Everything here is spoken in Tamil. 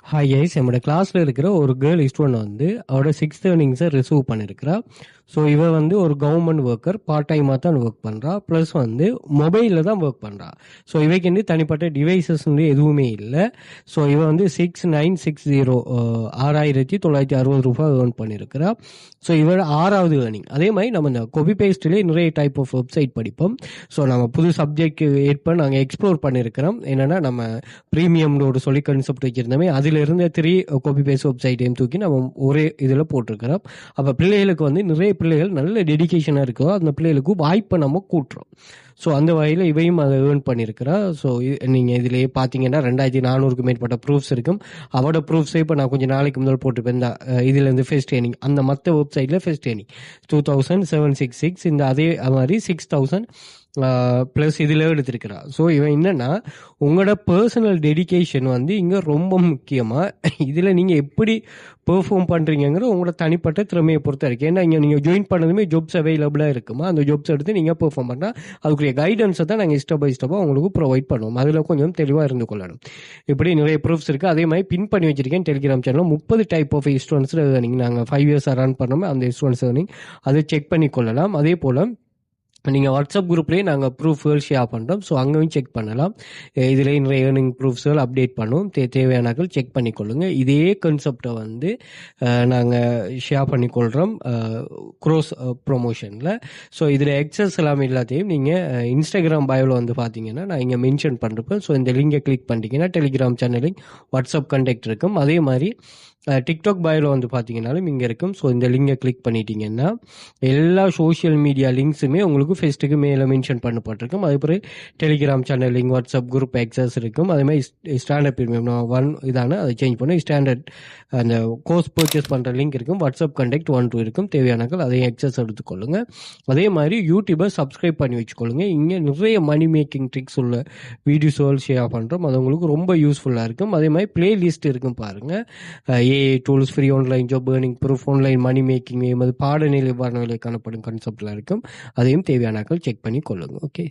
ஹாய் கைஸ், நம்மளோட கிளாஸ்ல இருக்கிற ஒரு கேர்ள் ஸ்டூடெண்ட் வந்து அவரோட 6th earnings ரிசீவ் பண்ணியிருக்கிறா. ஸோ இவ வந்து ஒரு கவர்மெண்ட் ஒர்க்கர், பார்ட் டைமாக தான் ஒர்க் பண்ணுறா. ப்ளஸ் வந்து மொபைலில் தான் ஒர்க் பண்ணுறா. ஸோ இவைக்கு வந்து தனிப்பட்ட டிவைசஸ் வந்து எதுவுமே இல்லை. ஸோ இவ வந்து 6960 $6,960 ஏர்ன் பண்ணியிருக்கிறா. ஸோ இவரோட 6வது ஏர்னிங். அதே மாதிரி நம்ம இந்த கொபி பேஸ்ட்லேயே நிறைய டைப் ஆஃப் வெப்சைட் படிப்போம். ஸோ நம்ம புது சப்ஜெக்ட் ஏற்ப நாங்கள் எக்ஸ்ப்ளோர் பண்ணியிருக்கிறோம். என்னென்னா நம்ம ப்ரீமியம்னு ஒரு சொல்லி கான்செப்ட் வச்சிருந்தோமே, அதில் இருந்த 3 காப்பி பேஸ்ட் வெப்சைட்டையும் தூக்கி நம்ம ஒரே இதில் போட்டிருக்கிறோம். அப்போ பிள்ளைகளுக்கு வந்து நிறைய பிள்ளைகள் நல்ல டெடிகேஷனாக இருக்கோ, அந்த பிள்ளைகளுக்கு வாய்ப்பை நம்ம கூட்டுறோம். ஸோ அந்த வகையில் இவையும் அதை ஏர்ன் பண்ணியிருக்கிறா. ஸோ நீங்கள் இதிலேயே பார்த்தீங்கன்னா 2400க்கு மேற்பட்ட ப்ரூஃப்ஸ் இருக்கும். அவரோட ப்ரூஃப்ஸே இப்போ நான் கொஞ்சம் நாளைக்கு முதல் போட்டிருப்பேன். இந்த இதுலேருந்து ஃபெஸ்ட் ஏர்னிங், அந்த மற்ற வெப்சைட்டில் ஃபெஸ்ட் ஏர்னிங் 2766, இந்த அதே மாதிரி 6000 ப்ளஸ் இதில் எடுத்திருக்கிறா. ஸோ இவன் என்னன்னா, உங்களோட பர்சனல் டெடிகேஷன் வந்து இங்கே ரொம்ப முக்கியமாக. இதில் நீங்கள் எப்படி பெர்ஃபார்ம் பண்ணுறீங்கிற உங்களோட தனிப்பட்ட திறமையை பொறுத்த இருக்கு. ஏன்னா இங்கே நீங்கள் ஜாயின் பண்ணதுமே ஜாப்ஸ் அவைலபிளாக இருக்குமா, அந்த ஜாப்ஸ் எடுத்து நீங்கள் பெர்ஃபார்ம் பண்ணால் அதுக்குரிய கைடன்ஸை தான் நாங்கள் ஸ்டெப் பை ஸ்டெப்பாக உங்களுக்கு ப்ரொவைட் பண்ணுவோம். அதில் கொஞ்சம் தெளிவாக இருந்து கொள்ளணும். இப்படி நிறைய ப்ரூஃப்ஸ் இருக்குது. அதே மாதிரி பின் பண்ணி வச்சிருக்கேன் டெலிகிராம் சேனலில் 30 டைப் ஆஃப் ஸ்டூடெண்ட்ஸ் ஏர்னிங். நாங்கள் 5 இயர்ஸ் ரன் பண்ணோமே அந்த ஸ்டூடெண்ட்ஸ் ஏர்னிங், அதை செக் பண்ணி கொள்ளலாம். அதே போல் நீங்கள் வாட்ஸ்அப் குரூப்லேயே நாங்கள் ப்ரூஃப்கள் ஷேர் பண்ணுறோம். ஸோ அங்கேயும் செக் பண்ணலாம். இதில் நிறைய ஏர்னிங் ப்ரூஃப்ஸ்கள் அப்டேட் பண்ணுவோம். தேவையானாக்கள் செக் பண்ணிக்கொள்ளுங்கள். இதே கான்செப்டை வந்து நாங்கள் ஷேர் பண்ணிக்கொள்கிறோம் க்ரோஸ் ப்ரொமோஷனில். ஸோ இதில் எக்ஸஸ் எல்லாமே எல்லாத்தையும் நீங்கள் இன்ஸ்டாகிராம் பயோவில் வந்து பார்த்தீங்கன்னா நான் இங்கே மென்ஷன் பண்ணிருப்பேன். ஸோ இந்த லிங்கை கிளிக் பண்ணிட்டீங்கன்னா டெலிகிராம் சேனலிங் வாட்ஸ்அப் கான்டாக்ட் இருக்கும். அதே மாதிரி டிக்டாக் பயோவில் வந்து பார்த்தீங்கன்னாலும் இங்கே இருக்கும். ஸோ இந்த லிங்கை கிளிக் பண்ணிட்டீங்கன்னா எல்லா சோஷியல் மீடியா லிங்க்ஸுமே உங்களுக்கு ஃபெஸ்ட்டுக்கு மேலே மென்ஷன் பண்ணப்பட்டிருக்கும். அதுபோல் Telegram channel link, WhatsApp group access இருக்கும். அதே மாதிரி ஸ்டாண்டர்ட் ப்ரீமியம் 1 இதான அதை சேஞ்ச் பண்ணி ஸ்டாண்டர்ட் அந்த கோர்ஸ் பர்ச்சேஸ் பண்ணுற லிங்க் இருக்கும். வாட்ஸ்அப் கான்டாக்ட் 1 2 இருக்கும். தேவையானாக்கள் அதையும் ஆக்சஸ் எடுத்துக்கொள்ளுங்க. அதே மாதிரி யூடியூபை சப்ஸ்கிரைப் பண்ணி வச்சுக்கொள்ளுங்க. இங்கே நிறைய மணி மேக்கிங் ட்ரிக்ஸ் உள்ள வீடியோஸ் ஷேர் பண்ணுறோம். அது உங்களுக்கு ரொம்ப யூஸ்ஃபுல்லாக இருக்கும். அதே மாதிரி பிளேலிஸ்ட் இருக்கும் பாருங்கள். AI tools, free online job, earning proof, online money making, பாடநிலை காணப்படும் கான்செப்ட்லாம் இருக்கும். அதையும் தேவையானாக்கள் செக் பண்ணி கொள்ளுங்க. ஓகே.